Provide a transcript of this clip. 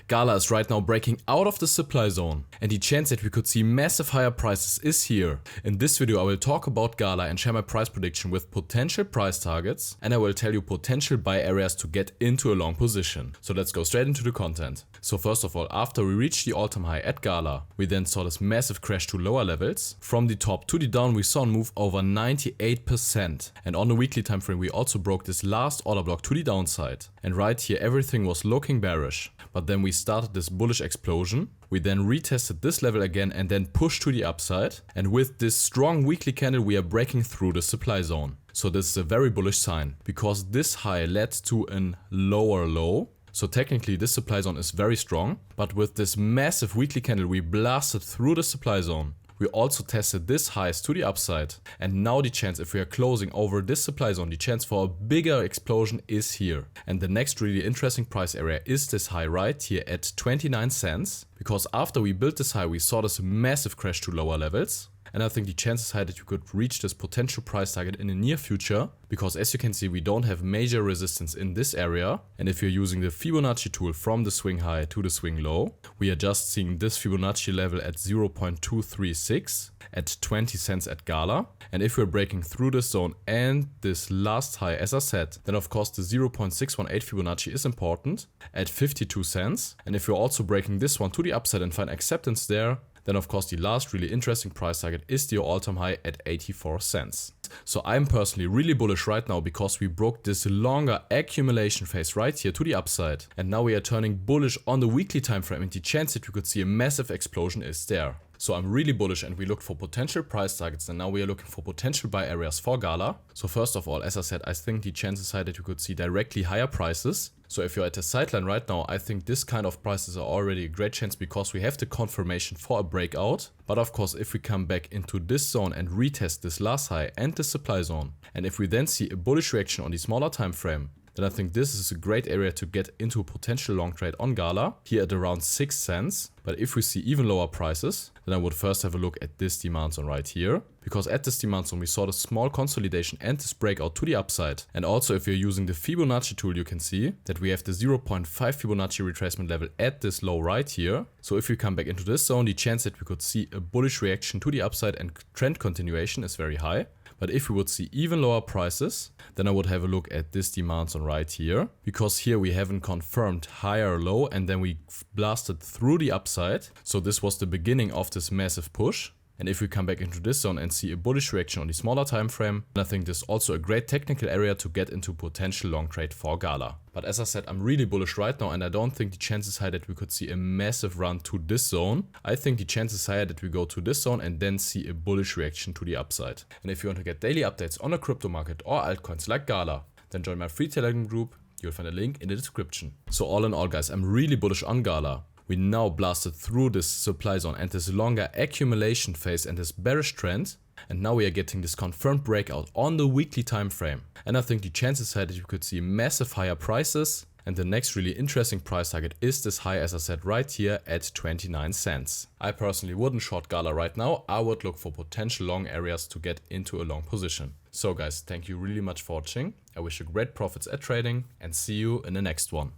GALA is right now breaking out of the supply zone, and the chance that we could see massive higher prices is here. In this video I will talk about GALA and share my price prediction with potential price targets, and I will tell you potential buy areas to get into a long position. So let's go straight into the content. So first of all, after we reached the all-time high at GALA, we then saw this massive crash to lower levels. From the top to the down we saw a move over 98%, and on the weekly time frame we also broke this last order block to the downside. And right here everything was looking bearish, but then we started this bullish explosion. We then retested this level again and then pushed to the upside, and with this strong weekly candle we are breaking through the supply zone. So this is a very bullish sign, because this high led to a lower low. So technically this supply zone is very strong, but with this massive weekly candle we blasted through the supply zone. We also tested this highs to the upside, and now the chance, if we are closing over this supply zone, the chance for a bigger explosion is here. And the next really interesting price area is this high right here at 29 cents, because after we built this high we saw this massive crash to lower levels. And I think the chances is high that you could reach this potential price target in the near future, because as you can see we don't have major resistance in this area, and if you're using the Fibonacci tool from the swing high to the swing low, we are just seeing this Fibonacci level at 0.236 at 20 cents at GALA. And if we're breaking through this zone and this last high, as I said, then of course the 0.618 Fibonacci is important at 52 cents. And if we're also breaking this one to the upside and find acceptance there, then of course the last really interesting price target is the all-time high at 84 cents. So I'm personally really bullish right now, because we broke this longer accumulation phase right here to the upside, and now we are turning bullish on the weekly time frame, and the chance that we could see a massive explosion is there. So I'm really bullish, and we look for potential price targets, and now we are looking for potential buy areas for GALA. So first of all, as I said, I think the chances are that you could see directly higher prices. So if you're at a sideline right now, I think this kind of prices are already a great chance, because we have the confirmation for a breakout. But of course, if we come back into this zone and retest this last high and the supply zone, and if we then see a bullish reaction on the smaller time frame, then I think this is a great area to get into a potential long trade on GALA, here at around 6 cents. But if we see even lower prices, then I would first have a look at this demand zone right here, because at this demand zone we saw the small consolidation and this breakout to the upside. And also if you're using the Fibonacci tool, you can see that we have the 0.5 Fibonacci retracement level at this low right here. So if we come back into this zone, the chance that we could see a bullish reaction to the upside and trend continuation is very high. But if we would see even lower prices, then I would have a look at this demand zone right here, because here we haven't confirmed higher low and then we blasted through the upside. So this was the beginning of this massive push. And if we come back into this zone and see a bullish reaction on the smaller time frame, then I think this is also a great technical area to get into potential long trade for GALA. But as I said, I'm really bullish right now, and I don't think the chances are high that we could see a massive run to this zone. I think the chances are high that we go to this zone and then see a bullish reaction to the upside. And if you want to get daily updates on the crypto market or altcoins like GALA, then join my free Telegram group. You'll find a link in the description. So all in all guys, I'm really bullish on GALA. We now blasted through this supply zone and this longer accumulation phase and this bearish trend, and now we are getting this confirmed breakout on the weekly time frame. And I think the chances are that you could see massive higher prices, and the next really interesting price target is this high, as I said, right here at 29 cents. I personally wouldn't short GALA right now. I would look for potential long areas to get into a long position. So guys, thank you really much for watching. I wish you great profits at trading, and see you in the next one.